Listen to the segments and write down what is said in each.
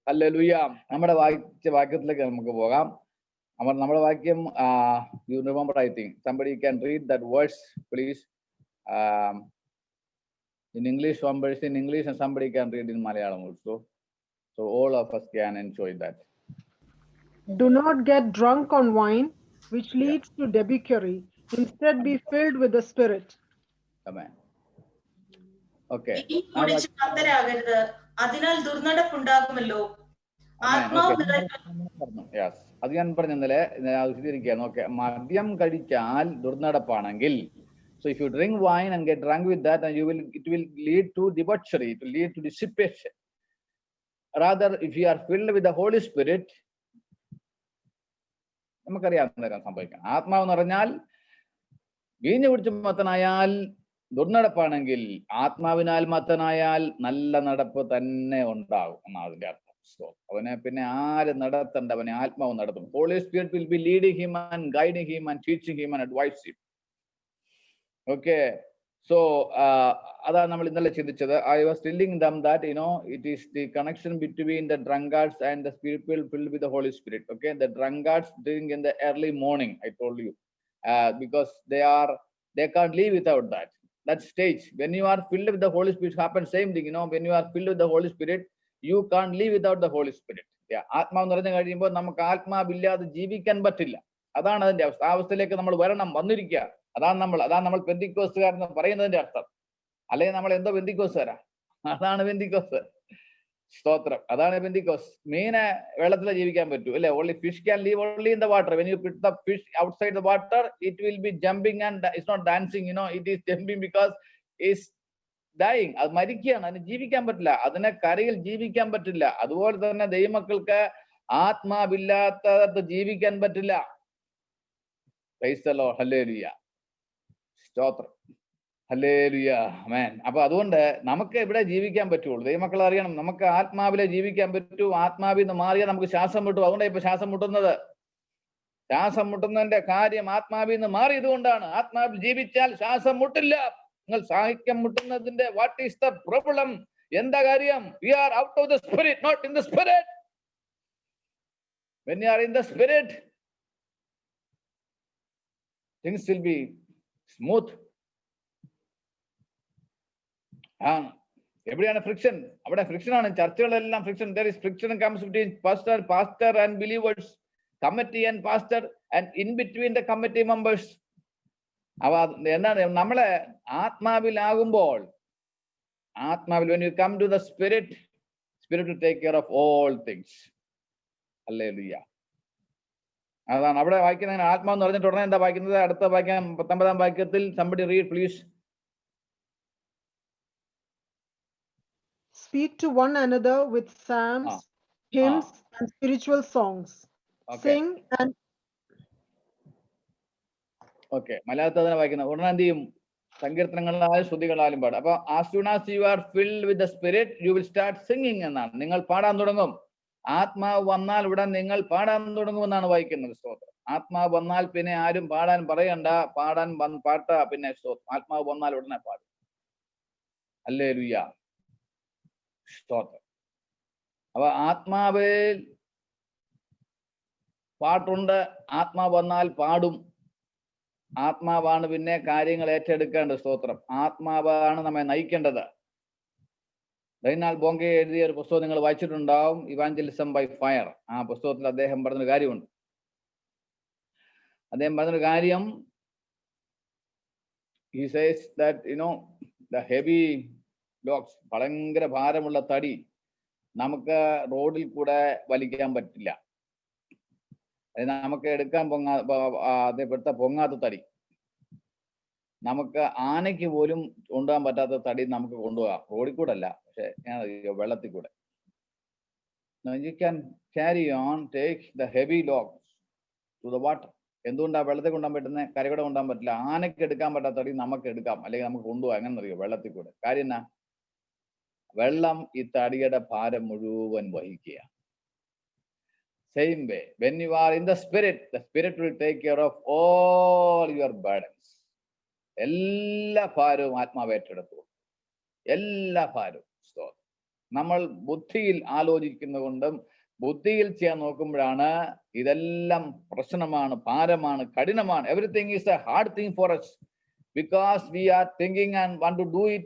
Hallelujah. നമ്മുടെ വാക്യത്തിലേക്ക് നമുക്ക് പോകാം. നമ്മുടെ വാക്യം, you remember, I think. Somebody can read that verse, please. In English, one verse in English, and somebody can read in Malayalam also. So all of us can enjoy that. Do not get drunk on wine, which leads to debauchery. Instead, be filled with the Spirit. Amen. Okay. കുടിച്ച് മത്തരാകരുത്, അതിനാൽ ദുർനടപ്പുണ്ടാകുമല്ലോ. Yes. അത് ഞാൻ പറഞ്ഞ ഇന്നലെ വിശദീകരിക്കുകയാണ്. Okay, മദ്യം കഴിച്ചാൽ ദുർനടപ്പാണെങ്കിൽ, so if you drink wine and get drunk with that, and it will lead to debauchery, it will lead to dissipation. Rather, if you are filled with the Holy Spirit, നമുക്കറിയാവുന്ന സംഭവിക്കണം. ആത്മാവ് നിറഞ്ഞാൽ, വീഞ്ഞു കുടിച്ച് മത്തനായാൽ ദുർനടപ്പാണെങ്കിൽ, ആത്മാവിനാൽ മത്തനായാൽ നല്ല നടപ്പ് തന്നെ ഉണ്ടാകും എന്നാണ് അതിന്റെ അർത്ഥം. അവനെ പിന്നെ ആര് നടത്തണ്ട, അവനെ ആത്മാവ് നടത്തും. Holy Spirit will be leading him and guiding him and teaching him and advising him. Okay, so അതാണ് നമ്മൾ ഇന്നലെ ചിന്തിച്ചത്. I was telling them that, it is the connection between the drunkards and the people filled with the Holy Spirit. Okay, the drunkards drink in the early morning, I told you, because they can't live without that stage. When you are filled with the Holy Spirit, happens same thing. When you are filled with the Holy Spirit, you can't live without the Holy Spirit. ആത്മാവ് നിറഞ്ഞു കഴിയുമ്പോൾ നമുക്ക് ആത്മാവില്ലാതെ ജീവിക്കാൻ പറ്റില്ല. അതാണ് അതിന്റെ അവസ്ഥ. ആ അവസ്ഥയിലേക്ക് നമ്മൾ വന്നിരിക്കുക. അതാണ് നമ്മൾ പെന്തിക്കോസ്തുകാരെന്ന് പറയുന്നതിന്റെ അർത്ഥം. അല്ലെങ്കിൽ നമ്മൾ എന്തോ പെന്തിക്കോസ്തുകാരാ? അതാണ് പെന്തിക്കോസ്. സ്തോത്രം. അതാണ് പെന്തിക്കോസ്. മീനെ വെള്ളത്തിലെ ജീവിക്കാൻ പറ്റൂ അല്ലെ? only fish can live only in the water. When you put the fish outside the water, it will be jumping and it's not dancing. It is jumping because it's dying. അത് മരിക്കുകയാണ്, അതിന് ജീവിക്കാൻ പറ്റില്ല, അതിനെ കരയിൽ ജീവിക്കാൻ പറ്റില്ല. അതുപോലെ തന്നെ ദൈവമക്കൾക്ക് ആത്മാവില്ലാത്തത് ജീവിക്കാൻ പറ്റില്ല. Praise the Lord. ഹല്ലേലൂയ. സ്തോത്രം. ഹല്ലേലൂയ. ആമേൻ. അപ്പൊ അതുകൊണ്ട് നമുക്ക് ഇവിടെ ജീവിക്കാൻ പറ്റുള്ളൂ. ദൈവമക്കൾ അറിയണം, നമുക്ക് ആത്മാവിലെ ജീവിക്കാൻ പറ്റൂ. ആത്മാവിൽ നിന്ന് മാറിയാൽ നമുക്ക് ശ്വാസം മുട്ടും. അതുകൊണ്ടാണ് ഇപ്പൊ ശ്വാസം മുട്ടുന്നത്. ശ്വാസം മുട്ടുന്നതിന്റെ കാര്യം ആത്മാവിൽ നിന്ന് മാറിയത് കൊണ്ടാണ്. ആത്മാവിൽ ജീവിച്ചാൽ ശ്വാസം മുട്ടില്ല. നിങ്ങൾ സാഹിത്യം മുട്ടുന്നതിന്റെ വാട്ട് ഈസ് ദ പ്രോബ്ലം? എന്താ കാര്യം? We are out of the spirit, not in the spirit. when you are in the spirit, things will be smooth. എവിടെയാണ് ഫ്രിക്ഷൻ? അവിടെ ഫ്രിക്ഷൻ ആണ്. ചർച്ചകളെല്ലാം friction. there is friction comes between pastor and believers, committee and pastor, and in between the committee members. അവ എന്താണ്? നമ്മളെ ആത്മാവിലാകുമ്പോൾ, when you come to the spirit will take care of all things. Hallelujah. അതാണ് അവിടെ വായിക്കുന്നത്. ആത്മാവ് എന്ന് പറഞ്ഞിട്ട് ഉടനെ എന്താ വായിക്കുന്നത്? അടുത്ത വാക്യം 19-ാം വാക്യത്തിൽ somebody read please. Speak to one another with psalms, hymns and spiritual songs. Sing and മലയാളത്തിൽ തന്നെ വായിക്കുന്നത്. ഉടനെ എന്ത് ചെയ്യും? സങ്കീർത്തനങ്ങളാലും ശ്രുതികളാലും പാടും. അപ്പൊ as soon as you are filled with the spirit, you will start singing എന്നാണ്. നിങ്ങൾ പാടാൻ തുടങ്ങും. ആത്മാവ് വന്നാൽ ഉടൻ നിങ്ങൾ പാടാൻ തുടങ്ങുമെന്നാണ് വായിക്കുന്നത്. സ്തോത്രം. ആത്മാവ് വന്നാൽ പിന്നെ ആരും പാടാൻ പറയണ്ട. പാട്ട പിന്നെ ആത്മാവ് വന്നാൽ ഉടനെ പാടും. ഹല്ലേലൂയ. സ്തോത്രം. അപ്പൊ ആത്മാവിൽ പാട്ടുണ്ട്. ആത്മാവ് വന്നാൽ പാടും. ആത്മാവാണ് പിന്നെ കാര്യങ്ങൾ ഏറ്റെടുക്കേണ്ടത്. സ്തോത്രം. ആത്മാവാണ് നമ്മെ നയിക്കേണ്ടത്. റൈനാൾഡ് ബോംഗെ എഴുതിയ ഒരു പുസ്തകം നിങ്ങൾ വായിച്ചിട്ടുണ്ടാവും, ഇവാഞ്ചലിസം ബൈ ഫയർ. ആ പുസ്തകത്തിൽ അദ്ദേഹം പറഞ്ഞൊരു കാര്യമുണ്ട്. അദ്ദേഹം പറഞ്ഞൊരു കാര്യം, he says that the heavy logs, ഭയങ്കര ഭാരമുള്ള തടി നമുക്ക് റോഡിൽ കൂടെ വലിക്കാൻ പറ്റില്ല. നമുക്ക് എടുക്കാൻ പൊങ്ങാത്ത തടി, നമുക്ക് ആനയ്ക്ക് പോലും കൊണ്ടുപോകാൻ പറ്റാത്ത തടി നമുക്ക് കൊണ്ടുപോകാം. റോഡിൽ കൂടെ അല്ല, പക്ഷെ വെള്ളത്തിൽ കൂടെ. You can carry on, take the heavy logs to the water. എന്തുകൊണ്ടാണ് വെള്ളത്തിൽ കൊണ്ടുപോകാൻ പറ്റുന്നത്? കരകൂടെ കൊണ്ടുപോകാൻ പറ്റില്ല. ആനയ്ക്ക് എടുക്കാൻ പറ്റാത്ത തടി നമുക്ക് എടുക്കാം, അല്ലെങ്കിൽ നമുക്ക് കൊണ്ടുപോകാം. എങ്ങനെ അറിയോ? വെള്ളത്തിൽ കൂടെ. കാര്യം എന്നാ? വെള്ളം ഈ തടിയുടെ ഭാരം മുഴുവൻ വഹിക്കുക. Same way, when you are in the spirit will take care of all your burdens. എല്ലാ ഭാരവും ആത്മാവ് ഏറ്റെടുത്തു. എല്ലാ ഭാരവും. നമ്മൾ ബുദ്ധിയിൽ ആലോചിക്കുന്നതുകൊണ്ടും ബുദ്ധിയിൽ ചെയ്യാൻ നോക്കുമ്പോഴാണ് ഇതെല്ലാം പ്രശ്നമാണ്, ഭാരമാണ്, കഠിനമാണ്. Everything is a hard thing for us because we are thinking and want to do it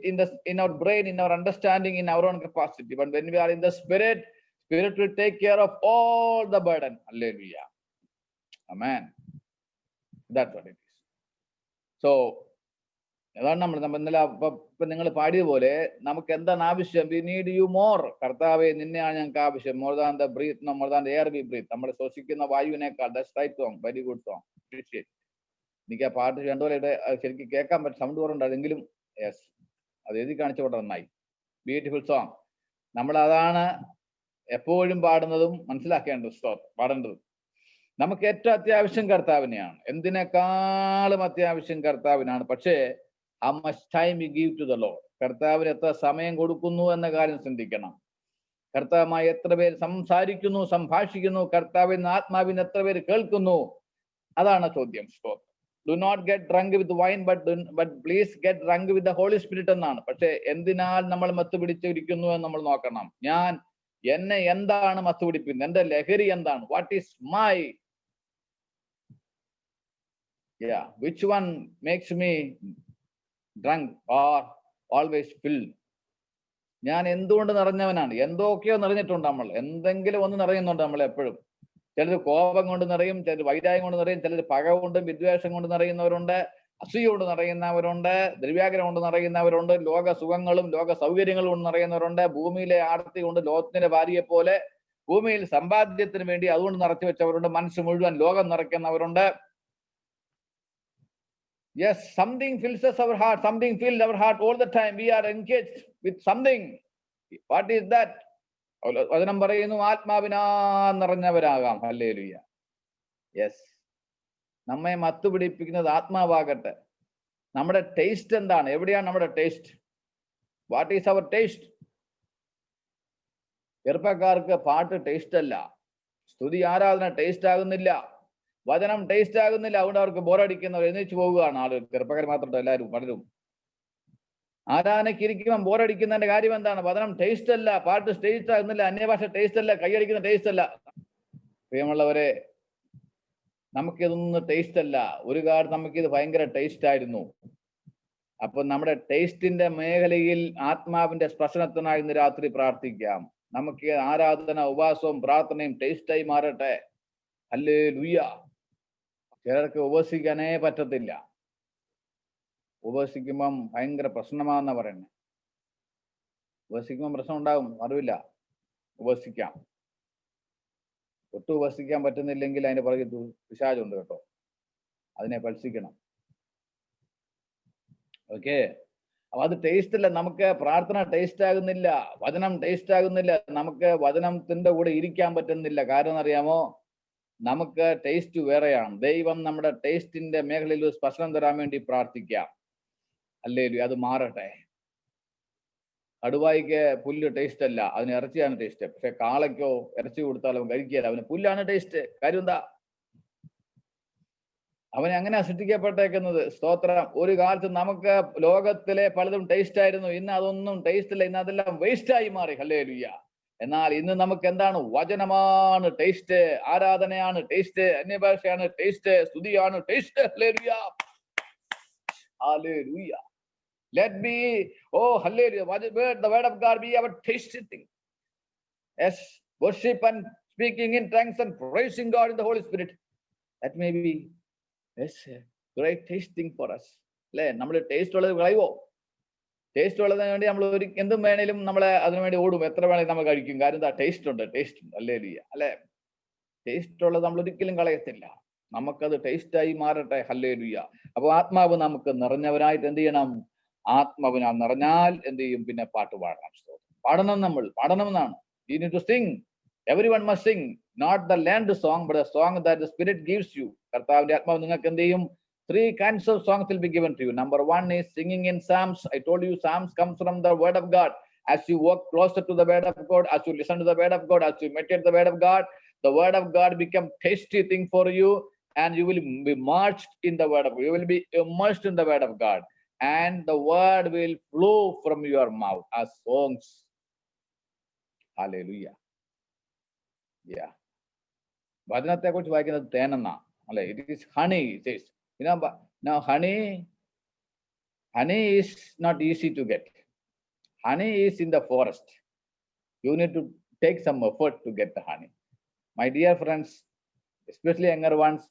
in our brain, in our understanding, in our own capacity. But when we are in the spirit will take care of all the burden. Hallelujah. Amen. That's what it is. So അതാണ് നമ്മൾ ഇന്നലെ ഇപ്പൊ നിങ്ങൾ പാടിയതുപോലെ നമുക്ക് എന്താണ് ആവശ്യം? We need you more. കർത്താവെ, നിന്നെയാണ് ഞങ്ങൾക്ക് ആവശ്യം. More than the breath, more than the air we breathe. നമ്മൾ ശ്വസിക്കുന്ന വായുവിനേക്കാൾ. That's right song, very good song. Appreciate. എനിക്ക് ആ പാട്ട് രണ്ടുപോലെ ശരിക്കും കേൾക്കാൻ പറ്റും, സൗണ്ട് കുറവുണ്ടായിരുന്നെങ്കിലും യെസ്, അത് എഴുതി കാണിച്ചോട്ടെ, നന്നായി. Beautiful song. നമ്മൾ അതാണ് എപ്പോഴും പാടുന്നതും മനസ്സിലാക്കേണ്ടത്, പാടേണ്ടത്. നമുക്ക് ഏറ്റവും അത്യാവശ്യം കർത്താവിനെയാണ്. എന്തിനേക്കാളും അത്യാവശ്യം കർത്താവിനാണ്. പക്ഷേ how much time we give to the Lord. കർത്താവിന് എത്ര സമയം കൊടുക്കുന്നു എന്ന കാര്യം ചിന്തിക്കണം. കർത്താവുമായി എത്ര പേര് സംസാരിക്കുന്നു, സംഭാഷിക്കുന്നു, കർത്താവിന് ആത്മാവിന് എത്ര പേര് കേൾക്കുന്നു, അതാണ് ചോദ്യം. Do not get drunk with wine but please get drunk with the Holy Spirit എന്നാണ്. പക്ഷെ എന്തിനാൽ നമ്മൾ മത്ത് പിടിച്ചിരിക്കുന്നു എന്ന് നമ്മൾ നോക്കണം. എന്നെ എന്താണ് മത്ത് പിടിപ്പിക്കുന്നത്? എന്റെ ലഹരി എന്താണ്? What is my which one makes me drunk or always filled? ഞാൻ എന്തുകൊണ്ട് നിറഞ്ഞവനാണ്? എന്തൊക്കെയോ നിറഞ്ഞിട്ടുണ്ട് നമ്മൾ. എന്തെങ്കിലും ഒന്ന് നിറയുന്നുണ്ട് നമ്മൾ എപ്പോഴും. ചിലർ കോപം കൊണ്ട് നിറയും, ചിലർ വൈരാഗ്യം കൊണ്ട് നിറയും, ചിലർ പക കൊണ്ടും വിദ്വേഷം കൊണ്ട് നിറയുന്നവരുണ്ട്, അസൂയ കൊണ്ട് നിറയുന്നവരുണ്ട്, ദ്രവ്യാഗ്രഹം കൊണ്ട് നിറയുന്നവരുണ്ട്, ലോക സുഖങ്ങളും ലോക സൗകര്യങ്ങളും കൊണ്ട് നിറയുന്നവരുണ്ട്, ഭൂമിയിലെ ആർത്തി കൊണ്ട് ലോകത്തിന്റെ ഭാര്യയെ പോലെ ഭൂമിയിൽ സമ്പാദ്യത്തിന് വേണ്ടി അതുകൊണ്ട് നിറച്ചു വെച്ചവരുണ്ട്, മനസ്സ് മുഴുവൻ ലോകം നിറയ്ക്കുന്നവരുണ്ട്. Yes, something fills us our heart. Something fills our heart all the time. We are engaged with something. What is that? വചനം പറയുന്നു, ആത്മാവിനാ നിറഞ്ഞവരാകാം. ഹല്ലേലൂയ. യെസ്, നമ്മെ മത്തുപിടിപ്പിക്കുന്നത് ആത്മാവാകട്ടെ. നമ്മുടെ ടേസ്റ്റ് എന്താണ്? എവിടെയാണ് നമ്മുടെ taste? What is our taste? ചെറുപ്പക്കാർക്ക് പാട്ട് ടേസ്റ്റ് അല്ല, സ്തുതി ആരാധന ടേസ്റ്റ് ആകുന്നില്ല, വചനം ടേസ്റ്റ് ആകുന്നില്ല. അതുകൊണ്ട് അവർക്ക് ബോറടിക്കുന്നവർ എഴുന്നേറ്റ് പോവുകയാണ് ആളുകൾ. ചെറുപ്പക്കാർ മാത്രമല്ല, എല്ലാവരും പലരും. ആരാധനയ്ക്ക് ഇരിക്കുമ്പോൾ ബോറടിക്കുന്നതിന്റെ കാര്യം എന്താണ്? വചനം ടേസ്റ്റ് അല്ല, പാട്ട് ടേസ്റ്റ് ആകുന്നില്ല, അന്യഭാഷ ടേസ്റ്റ് അല്ല, കൈയടിക്കുന്ന ടേസ്റ്റ് അല്ല. പ്രിയമുള്ളവരെ, നമുക്കിതൊന്നും ടേസ്റ്റ് അല്ല. ഒരു കാലത്ത് നമുക്കിത് ഭയങ്കര ടേസ്റ്റ് ആയിരുന്നു. അപ്പൊ നമ്മുടെ ടേസ്റ്റിന്റെ മേഖലയിൽ ആത്മാവിന്റെ സ്പർശനത്തിനായി ഇന്ന് രാത്രി പ്രാർത്ഥിക്കാം. നമുക്ക് ആരാധന, ഉപവാസവും പ്രാർത്ഥനയും ടേസ്റ്റായി മാറട്ടെ. ഹല്ലേലൂയ. ചിലർക്ക് ഉപവസിക്കാനേ പറ്റത്തില്ല. ഉപവസിക്കുമ്പം ഭയങ്കര പ്രശ്നമാണെന്നാ പറയുന്നത്. ഉപവസിക്കുമ്പം പ്രശ്നം ഉണ്ടാകും, അറിവില്ല. ഉപവസിക്കാം. ഒട്ടും ഉപവസിക്കാൻ പറ്റുന്നില്ലെങ്കിൽ അതിന്റെ പുറകെ പിശാചുണ്ട് കേട്ടോ, അതിനെ പരീക്ഷിക്കണം. ഓക്കെ, അപ്പൊ അത് ടേസ്റ്റ് അല്ല. നമുക്ക് പ്രാർത്ഥന ടേസ്റ്റ് ആകുന്നില്ല, വചനം ടേസ്റ്റ് ആകുന്നില്ല, നമുക്ക് വചനത്തിന്റെ കൂടെ ഇരിക്കാൻ പറ്റുന്നില്ല. കാരണം അറിയാമോ? നമുക്ക് ടേസ്റ്റ് വേറെയാണ്. ദൈവം നമ്മുടെ ടേസ്റ്റിന്റെ മേഖലയിൽ ഒരു സ്പർശനം തരാൻ വേണ്ടി പ്രാർത്ഥിക്കാം. ഹല്ലേലൂയ. അത് മാറട്ടെ. കടുവായിക്ക് പുല്ല് ടേസ്റ്റ് അല്ല, അതിന് ഇറച്ചിയാണ് ടേസ്റ്റ്. പക്ഷെ കാളയ്ക്കോ ഇറച്ചി കൊടുത്താലും കഴിക്കില്ല, അവന് പുല്ലാണ് ടേസ്റ്റ്. കാര്യം എന്താ? അവനെ അങ്ങനെ സൃഷ്ടിക്കപ്പെട്ടേക്കുന്നത്. സ്തോത്രം. ഒരു കാലത്ത് നമുക്ക് ലോകത്തിലെ പലതും ടേസ്റ്റ് ആയിരുന്നു, ഇന്ന് അതൊന്നും ടേസ്റ്റ് ഇല്ല, ഇന്ന് അതെല്ലാം വേസ്റ്റ് ആയി മാറി. ഹല്ലേലൂയ. എന്നാൽ ഇന്ന് നമുക്ക് എന്താണ്? വചനമാണ് ടേസ്റ്റ്, ആരാധനയാണ് ടേസ്റ്റ്, അന്യഭാഷയാണ് ടേസ്റ്റ്, സ്തുതിയാണ് ടേസ്റ്റ്. ഹല്ലേലൂയ. ഹല്ലേലൂയ. Let me, oh hallelujah, the word of God be our tasty thing. Yes, worship and speaking in tongues and praising God in the Holy Spirit. That may be, yes, great tasting for us. അല്ലേ? നമ്മൾ taste ഉള്ളത് കളയുവോ? Taste ഉള്ളതിന് വേണ്ടി നമ്മൾ എന്തും വേണേലും നമ്മളെ അതിനു വേണ്ടി ഓടും, എത്ര വേണേലും നമ്മൾ കഴിക്കും. കാര്യം എന്താ? ടേസ്റ്റ് ഉണ്ട്, ടേസ്റ്റ് ഉണ്ട്. ഹല്ലേലൂയ. അല്ലെ? ടേസ്റ്റ് ഉള്ളത് നമ്മൾ ഒരിക്കലും കളയത്തില്ല. നമുക്കത് ടേസ്റ്റായി മാറട്ടെ. ഹല്ലേലൂയ. അപ്പൊ ആത്മാവ് നമുക്ക് നിറഞ്ഞവരായിട്ട് എന്ത് ചെയ്യണം? ആത്മാവിനാൽ നിറഞ്ഞാൽ എന്ത് ചെയ്യും? പിന്നെ പാട്ട് പാടണം. പാടണം, നമ്മൾ പാടണം എന്നാണ്. You need to sing. Everyone must sing. Not the learned song, but a song that the Spirit gives you. കർത്താവിന്റെ ആത്മാവ് നിങ്ങൾക്ക് എന്ത് ചെയ്യും? 3 kinds of songs will be given to you. Number 1 is singing in Psalms. I told you Psalms comes from the word of God. As you walk closer to the word of God, as you listen to the word of God, as you meditate the word of God, the word of God become tasty thing for you, and you will be immersed in the word of God. You will be immersed in the word of God, and the word will flow from your mouth as songs. Hallelujah. Yeah. വചനത്തെ കുറിച്ച് വായിക്കുന്നത് തേനെന്നാ അല്ലെ. It is honey. Now honey is not easy to get. Honey is in the forest. You need to take some effort to get the honey. My dear friends, especially younger ones,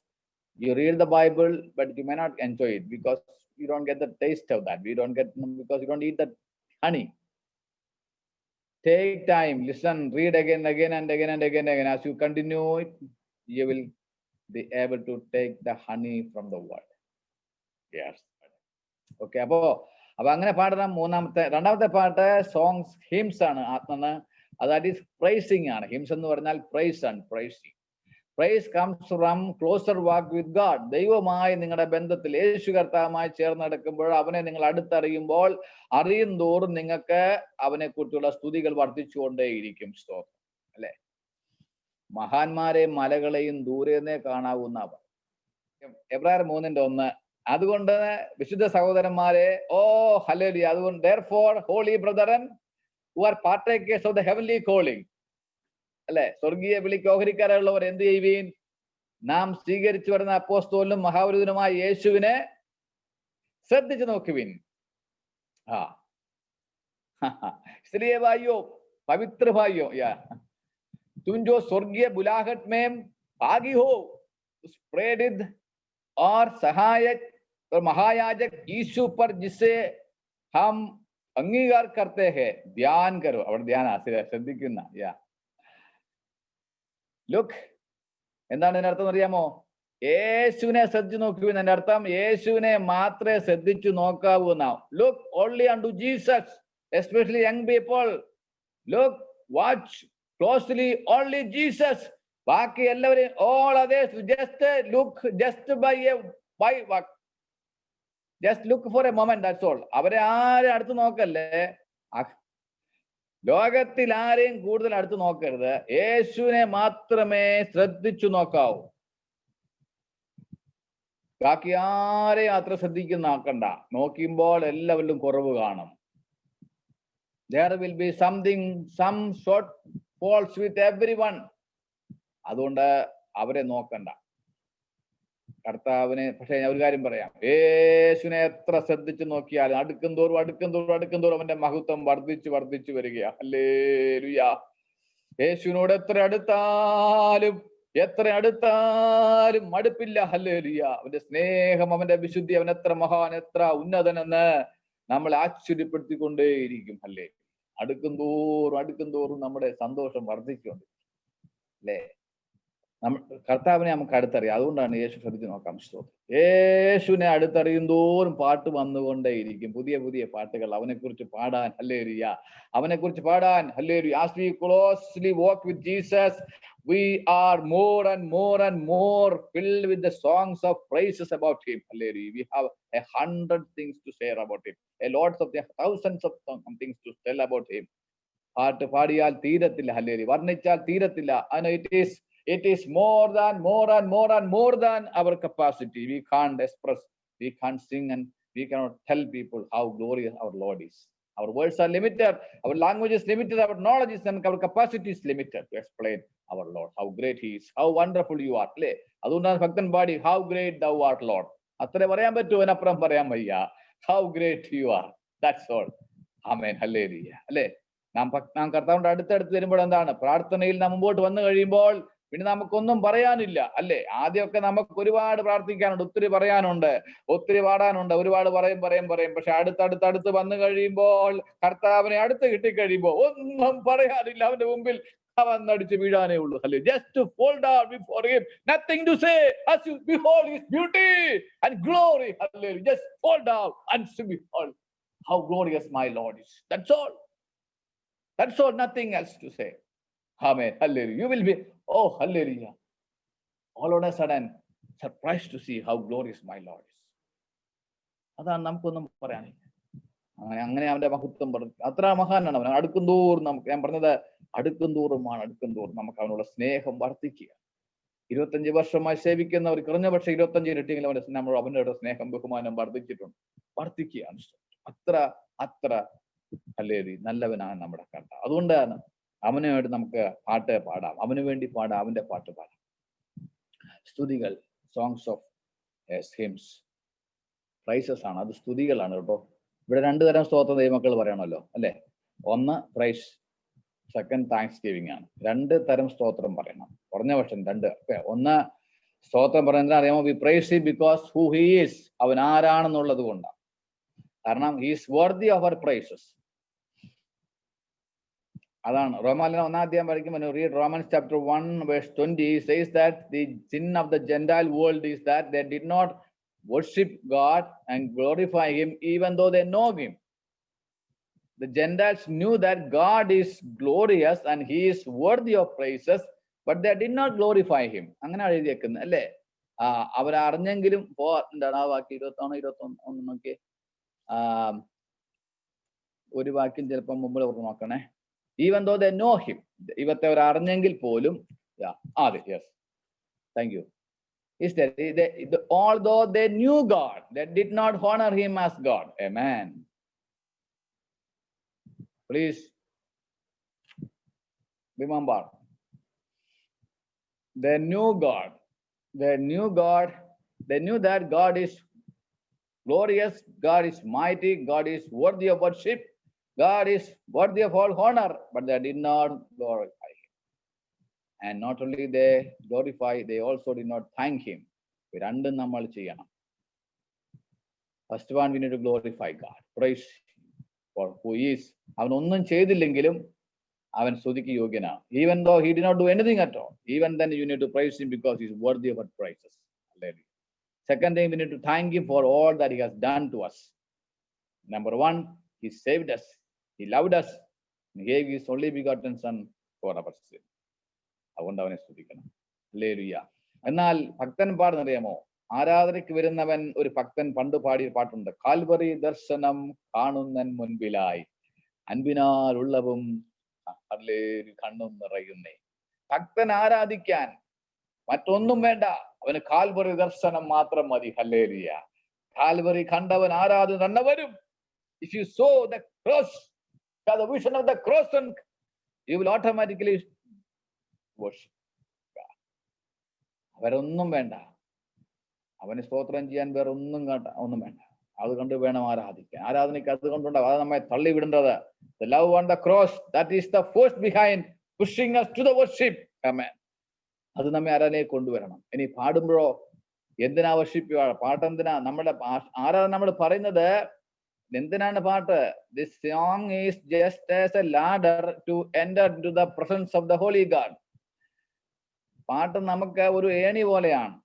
you read the Bible, but you may not enjoy it because you don't get the taste of that. Because you don't eat the honey. Take time, listen, read again and again. As you continue it, you will be able to take the honey from the word. Yes. Okay, അപ്പൊ അങ്ങനെ പാടുന്ന രണ്ടാമത്തെ പാട്ട് songs hymns ആണ്. That is praising ആണ്. Hymns എന്ന് പറഞ്ഞാൽ praise ആണ്. Praise comes from closer walk with God. ദൈവമായി നിങ്ങളുടെ ബന്ധത്തിൽ യേശു കർത്താവുമായി ചേർന്ന് നടക്കുമ്പോൾ, അവനെ നിങ്ങൾ അടുത്തറിയുമ്പോൾ, അറിയും തോറും നിങ്ങൾക്ക് അവനെ കുറിച്ചുള്ള സ്തുതികൾ വർദ്ധിച്ചുകൊണ്ടേയിരിക്കും. സ്തോത്രം അല്ലെ. മഹാന്മാരെയും മലകളെയും ദൂരെന്നേ കാണാവുന്നവർ. എബ്രായർ 3:1. അതുകൊണ്ട് വിശുദ്ധ സഹോദരന്മാരെ, ഓ ഹല്ലേലൂയ, അതുകൊണ്ട് therefore holy brethren who are partakers of the heavenly calling, അല്ലെ, സ്വർഗീയ വിളിക്ക് ഓഹരിക്കാരുള്ളവർ എന്ത് ചെയ്യുവീൻ? നാം സ്വീകരിച്ചു വരുന്ന അപ്പോസ്തലനും മഹാപുരുഷനുമായ യേശുവിനെ ശ്രദ്ധിച്ചു നോക്കുവിൻ. इसलिए भाइयों, पवित्र भाइयों, तुम जो स्वर्गीय बुलाहट में भागी हो, उस प्रेरित और सहायक और महायाजक यीशु पर जिसे हम अंगीकार करते हैं ध्यान करो. അവിടെ ധ്യാന ശ്രദ്ധിക്കുന്ന. ലുക്ക്, എന്താണ് ഇതിന്റെ അർത്ഥം അറിയാമോ? യേശുവിനെ ശ്രദ്ധിച്ചു നോക്കൂ എന്നതിന്റെ അർത്ഥം യേശുവിനെ മാത്രമേ ശ്രദ്ധിച്ചു നോക്കാവൂ എന്നാവും. Look only unto Jesus, especially young people. Look, watch closely only Jesus. ബാക്കി എല്ലാവരെയും all others just look for a moment, that's all. അവരെ ആരും അടുത്ത് നോക്കല്ലേ. ലോകത്തിൽ ആരെയും കൂടുതൽ അടുത്ത് നോക്കരുത്. യേശുവിനെ മാത്രമേ ശ്രദ്ധിച്ചു നോക്കാവൂ. ബാക്കി ആരെയും അത്ര ശ്രദ്ധിക്കുന്ന നോക്കുമ്പോൾ എല്ലാവരിലും കുറവ് കാണും. There will be some short falls with everyone. അതുകൊണ്ട് അവരെ നോക്കണ്ട, കർത്താവിനെ. പക്ഷെ ഞാൻ ഒരു കാര്യം പറയാം, യേശുവിനെ എത്ര ശ്രദ്ധിച്ചു നോക്കിയാലും അടുക്കും തോറും അവന്റെ മഹത്വം വർദ്ധിച്ചു വരികയാ. ഹല്ലേലൂയ. യേശുവിനോട് എത്ര അടുത്താലും മടുപ്പില്ല. ഹല്ലേലൂയ. അവന്റെ സ്നേഹം, അവന്റെ വിശുദ്ധി, അവൻ എത്ര മഹാൻ, എത്ര ഉന്നതനെന്ന് നമ്മളെ ആശ്ചര്യപ്പെടുത്തിക്കൊണ്ടേയിരിക്കും. അല്ലേ, അടുക്കും തോറും നമ്മുടെ സന്തോഷം വർദ്ധിച്ചുകൊണ്ട് അല്ലേ. കർത്താവിനെ നമുക്ക് അടുത്തറിയാം. അതുകൊണ്ടാണ് യേശു ശ്രദ്ധിച്ച് നോക്കാം. യേശുവിനെ അടുത്തറിയും തോറും പാട്ട് വന്നുകൊണ്ടേയിരിക്കും, പുതിയ പാട്ടുകൾ അവനെക്കുറിച്ച് പാടാൻ. ഹല്ലേലൂയ. അവനെക്കുറിച്ച് പാടാൻ. Hallelujah. As we closely walk with Jesus, we are more and more filled with the songs of praises about him. Hallelujah. We have 100 things to share about him, thousands of things to tell about him. പാട്ട് പാടിയാൽ തീരത്തില്ല. Hallelujah. വർണ്ണിച്ചാൽ തീരത്തില്ല. It is more than our capacity. We can't express, we can't sing, and we cannot tell people how glorious our Lord is. Our words are limited, our language is limited, our knowledge is, and our capacity is limited to explain our Lord, how great he is, how wonderful you are. അല്ലേ, അതുകൊണ്ടാണ് ഭക്തൻ പാടി, how great thou art Lord. അത്രേ പറയാൻ പറ്റൂ, അതിനപ്പുറം പറയാൻ വയ്യ. How great you are. That's all. Amen. Hallelujah. അല്ലേ, നാം കർത്താവിന്റെ അടുത്തടുത്ത് വരുമ്പോൾ എന്താണ്, പ്രാർത്ഥനയിൽ നാം മുമ്പോട്ട് വന്നു കഴിയുമ്പോൾ പിന്നെ നമുക്കൊന്നും പറയാനില്ല. അല്ലേ, ആദ്യമൊക്കെ നമുക്ക് ഒരുപാട് പ്രാർത്ഥിക്കാനുണ്ട്, ഒത്തിരി പറയാനുണ്ട്, ഒത്തിരി പാടാനുണ്ട്, ഒരുപാട് പറയും. പക്ഷെ അടുത്തടുത്ത് വന്നു കഴിയുമ്പോൾ, കർത്താവിനെ അടുത്ത് കിട്ടിക്കഴിയുമ്പോൾ ഒന്നും പറയാനില്ല. അവന്റെ മുമ്പിൽ അവന്നടിച്ച് വീഴാനേ ഉള്ളൂ. അല്ലേ, just to fall down before him, nothing to say, as you behold his beauty and glory. Hallelujah. Just fall down and behold how glorious my Lord is. That's all, nothing else to say. Amen. Hallelujah. You will be, oh hallelujah, all of a sudden surprised to see how glorious my Lord is. അതാണ് നമുക്കൊന്നും പറയാനില്ല. അങ്ങനെ അവന്റെ മഹത്വം പറഞ്ഞു. അത്ര മഹാനാണ് അവൻ. അടുക്കും തോറും നമുക്ക്, ഞാൻ പറഞ്ഞത് അടുക്കും തോറും നമുക്ക് അവനുള്ള സ്നേഹം വർദ്ധിക്കുക. 25 വർഷമായി സേവിക്കുന്നവർ കുറഞ്ഞ പക്ഷെ 25 ഇരട്ടിയെങ്കിലും അവനോട് സ്നേഹം, ബഹുമാനം വർദ്ധിക്കുകയാണ്. അത്ര ഹല്ലേലൂയ നല്ലവനാണ് നമ്മുടെ കർത്താവ്. അതുകൊണ്ടാണ് അവന് വേണ്ടി നമുക്ക് പാട്ട് പാടാം, അവന് വേണ്ടി പാടാം, അവന്റെ പാട്ട് പാടാം. സ്തുതികൾ, സോങ്സ് ഓഫ് ഹിംസ്, പ്രൈസസ് ആണ്, അത് സ്തുതികളാണ് കേട്ടോ. ഇവിടെ 2 തരം സ്തോത്ര ദൈവമക്കൾ പറയണമല്ലോ അല്ലെ. ഒന്ന് പ്രൈസ്, സെക്കൻഡ് താങ്ക്സ് ഗിവിംഗ് ആണ്. 2 തരം സ്തോത്രം പറയണം, കുറഞ്ഞ പക്ഷം 2. ഒന്ന് സ്തോത്രം പറയുന്നത് അറിയാമോ? We praise him because who he is, അവൻ ആരാണെന്നുള്ളത് കൊണ്ടാണ്. കാരണം he is worthy of our praises. അതാണ് റോമാലേഖനം 1-ാം അധ്യായം പഠിക്കുമ്പോൾ read Romans chapter 1 verse 20 says that the sin of the Gentile world is that they did not worship God and glorify him even though they know him. The Gentiles knew that God is glorious and he is worthy of praises, but they did not glorify him. അങ്ങനെ എഴുതിയേക്കുന്നത് അല്ലേ. അവരറിഞ്ഞെങ്കിലും എന്താണ് ആ വാക്യം 21 നോക്കിയേ. ഒരു വാക്യം ചിലപ്പോൾ മുമ്പിൽ നോക്കണേ. Even though they know him, ഇവത്തെ അവർ അറിഞ്ഞെങ്കിൽ പോലും, yes, thank you. Is that although they knew God, they did not honor him as God. Amen. Please remember, they knew God. They knew God. They knew that God is glorious, God is mighty, God is worthy of worship, God is worthy of all honor, but they did not glorify him. And not only they glorify, they also did not thank him. രണ്ടും നമ്മൾ ചെയ്യണം. First one, we need to glorify God, praise for who he is. അവനൊന്നും ചെയ്തില്ലെങ്കിലും അവൻ സ്തുതിക്ക് യോഗ്യനാണ്. Even though he did not do anything at all, even then you need to praise him because he is worthy of our praises. Second thing, we need to thank him for all that he has done to us. Number 1, he saved us, he loved us, and gave his only begotten son for our sin. അതുകൊണ്ട് അവനെ സ്തുതിക്കണം. Hallelujah. എന്നാൽ ഭക്തൻ പാടുന്നറിയാമോ? ആരാധനയ്ക്ക് വരുന്നവൻ, ഒരു ഭക്തൻ പണ്ട് പാടിയ പാട്ടുണ്ട്, കാൽവറി ദർശനം കാണുന്നൻ മുൻപിലായി അൻപിനാൽ ഉള്ളവും കണ്ണും നിറയുന്നേ. ഭക്തൻ ആരാധിക്കാൻ മറ്റൊന്നും വേണ്ട, അവന് കാൽവറി ദർശനം മാത്രം മതി. ഹല്ലേലൂയ. കാൽവറി കണ്ടവൻ ആരാധന തന്നെ വരും. If you saw the cross, the vision of the cross, and you will automatically worship God. അവരൊന്നും വേണ്ട, അവന് സ്തോത്രം ചെയ്യാൻ വേറെ ഒന്നും വേണ്ട. അത് കണ്ട് വേണം ആരാധിക്കാൻ. ആരാധനയ്ക്ക് അത് കൊണ്ടുണ്ടാവും. അത് നമ്മെ തള്ളിവിടേണ്ടത്. The love on the cross, that is the force behind pushing us to the worship. Amen. അത് നമ്മെ ആരാധനയെ കൊണ്ടുവരണം. ഇനി പാടുമ്പോഴോ എന്തിനാ വർഷിപ്പ്? പാട്ടെന്തിനാ? നമ്മുടെ ആരാധന നമ്മൾ പറയുന്നത് എന്തിനാണ് പാട്ട്? This song is just as a ladder to enter into the presence of the holy God. പാട്ട് നമുക്ക് ഒരു ഏണി പോലെയാണ്.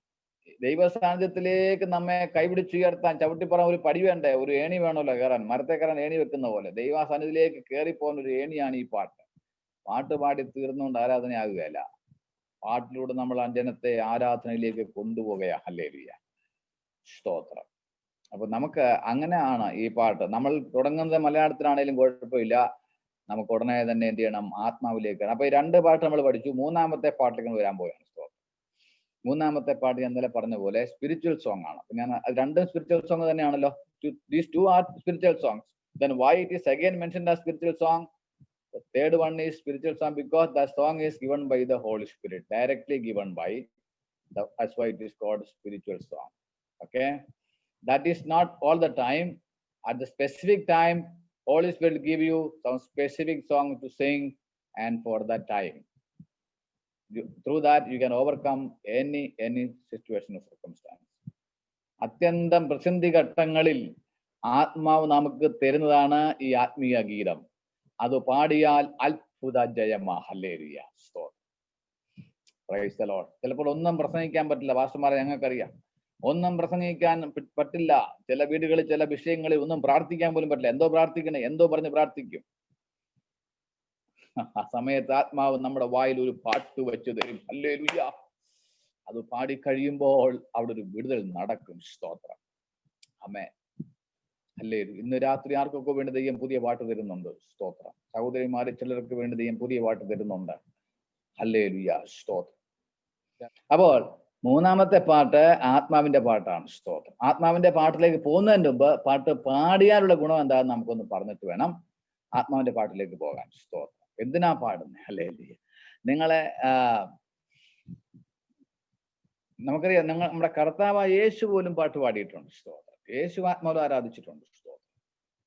ദൈവ സാന്നിധ്യത്തിലേക്ക് നമ്മെ കൈപിടിച്ചുയർത്താൻ ചവിട്ടിപ്പറയാൻ ഒരു പടി വേണ്ടേ? ഒരു ഏണി വേണമല്ലോ കയറാൻ. മരത്തെ കയറാൻ ഏണി വെക്കുന്ന പോലെ ദൈവ സാന്നിധ്യത്തിലേക്ക് കയറിപ്പോകുന്ന ഒരു ഏണിയാണ് ഈ പാട്ട്. പാട്ട് പാടി തീർന്നുകൊണ്ട് ആരാധനയാകുകയല്ല. പാട്ടിലൂടെ നമ്മൾ ആ ജനത്തെ ആരാധനയിലേക്ക് കൊണ്ടുപോകുക. ഹല്ലേലൂയ, സ്തോത്രം. അപ്പൊ നമുക്ക് അങ്ങനെയാണ് ഈ പാട്ട്. നമ്മൾ തുടങ്ങുന്നത് മലയാളത്തിലാണെങ്കിലും കുഴപ്പമില്ല, നമുക്ക് ഉടനെ തന്നെ എന്ത് ചെയ്യണം? ആത്മാവിലേക്ക്. അപ്പൊ ഈ 2 പാട്ട് നമ്മൾ പഠിച്ചു. 3-ാമത്തെ പാട്ടിലേക്ക് വരാൻ പോവുകയാണ്. സ്തോത്രം. 3-ാമത്തെ പാട്ട് ഞാൻ ഇന്നലെ പറഞ്ഞ പോലെ സ്പിരിച്വൽ സോങ് ആണ്. ഞാൻ 2 സ്പിരിച്വൽ സോങ് തന്നെയാണല്ലോ. These 2 are spiritual songs. Then why it is again mentioned as spiritual song? The third one is spiritual song because the song is given by the Holy Spirit, directly given by that's why it is called spiritual song. Okay, that is not all the time. At the specific time, Holy Spirit will give you some specific song to sing, and for that time, through that you can overcome any situation or circumstance. അത്യന്തം പ്രതിസന്ധി ഘട്ടങ്ങളിൽ ആത്മാവ് നമുക്ക് തരുന്നതാണ് ഈ ആത്മീയ ഗീതം. അത് പാടിയാൽ അത്ഭുത ജയമാ. ഹല്ലേലൂയ, സ്തോത്രം. Praise the Lord. ചിലപ്പോൾ ഒന്നും പ്രസംഗിക്കാൻ പറ്റില്ല. പാസ്റ്റർമാരെ ഞങ്ങൾക്കറിയാം, ഒന്നും പ്രസംഗിക്കാൻ പറ്റില്ല. ചില വീടുകളിൽ ചില വിഷയങ്ങളിൽ ഒന്നും പ്രാർത്ഥിക്കാൻ പോലും പറ്റില്ല. എന്തോ പ്രാർത്ഥിക്കണേ, എന്തോ പറഞ്ഞ് പ്രാർത്ഥിക്കും. ആ സമയത്ത് ആത്മാവ് നമ്മുടെ വായിൽ ഒരു പാട്ട് വെച്ചു തരും. ഹല്ലേലൂയ. അത് പാടിക്കഴിയുമ്പോൾ അവിടെ ഒരു വിടുതൽ നടക്കും. സ്തോത്രം. ആമേൻ. ഹല്ലേലൂയ. ഇന്ന് രാത്രി ആർക്കൊക്കെ വേണ്ടി ദൈവം പുതിയ പാട്ട് തരുന്നുണ്ട്. സ്തോത്രം. സഹോദരിമാരെ ചിലർക്ക് വേണ്ടി ദൈവം പുതിയ പാട്ട് തരുന്നുണ്ട്. ഹല്ലേലൂയ, സ്തോത്രം. അപ്പോൾ 3-ാമത്തെ പാട്ട് ആത്മാവിന്റെ പാട്ടാണ്. സ്തോത്രം. ആത്മാവിന്റെ പാട്ടിലേക്ക് പോകുന്നതിന് മുമ്പ് പാട്ട് പാടിയാലുള്ള ഗുണം എന്താണെന്ന് നമുക്കൊന്ന് പറഞ്ഞിട്ട് വേണം ആത്മാവിന്റെ പാട്ടിലേക്ക് പോകാൻ. സ്തോത്രം. എന്തിനാ പാടുന്നത്? ഹല്ലേലൂയ. നിങ്ങളെ നമുക്കറിയാം, നമ്മുടെ കർത്താവ് യേശു പോലും പാട്ട് പാടിയിട്ടുണ്ട്. സ്തോത്രം. യേശു ആത്മാവ് ആരാധിച്ചിട്ടുണ്ട്. സ്തോത്രം.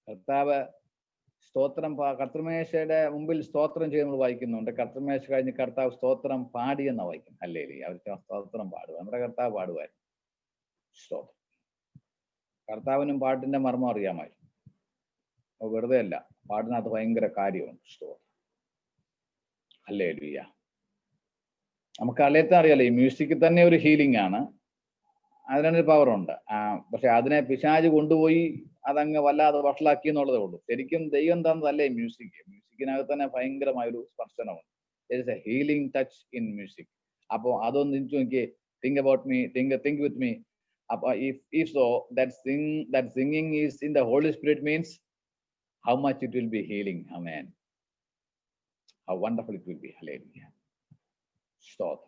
കർത്താവ് സ്തോത്രം കർത്തൃമേശയുടെ മുമ്പിൽ സ്തോത്രം ചെയ്ത് നമ്മൾ വായിക്കുന്നുണ്ട്. കർത്തൃമേശ കഴിഞ്ഞ് കർത്താവ് സ്തോത്രം പാടിയെന്ന വായിക്കും. ഹല്ലേലൂയ. അവർക്ക് സ്തോത്രം പാടുക. നമ്മുടെ കർത്താവ് പാടുമായിരുന്നു. സ്തോത്രം. കർത്താവിനും പാട്ടിന്റെ മർമ്മം അറിയാമായിരുന്നു. വെറുതെ അല്ല, പാടിനകത്ത് ഭയങ്കര കാര്യമുണ്ട്. സ്തോത്രം. ഹല്ലേലൂയ. നമുക്ക് അറിയത്താൻ അറിയാലോ, ഈ മ്യൂസിക് തന്നെ ഒരു ഹീലിംഗ് ആണ്. അതിനൊരു പവറുണ്ട്. പക്ഷെ അതിനെ പിശാച് കൊണ്ടുപോയി അതങ്ങ് വല്ലാതെ വഷളാക്കി എന്നുള്ളതേ ഉള്ളൂ. ശരിക്കും ദൈവം തന്നതല്ലേ മ്യൂസിക്. മ്യൂസിക്കിനകത്ത് തന്നെ ഭയങ്കരമായൊരു സ്പർശനമുണ്ട്. There is a healing touch in music. അപ്പോൾ അതൊന്ന് നോക്കി, think about me, think with me. അപ്പൊ if so, that singing is in the Holy Spirit means how much it will be healing. Amen. How wonderful it will be. Hallelujah. Stop.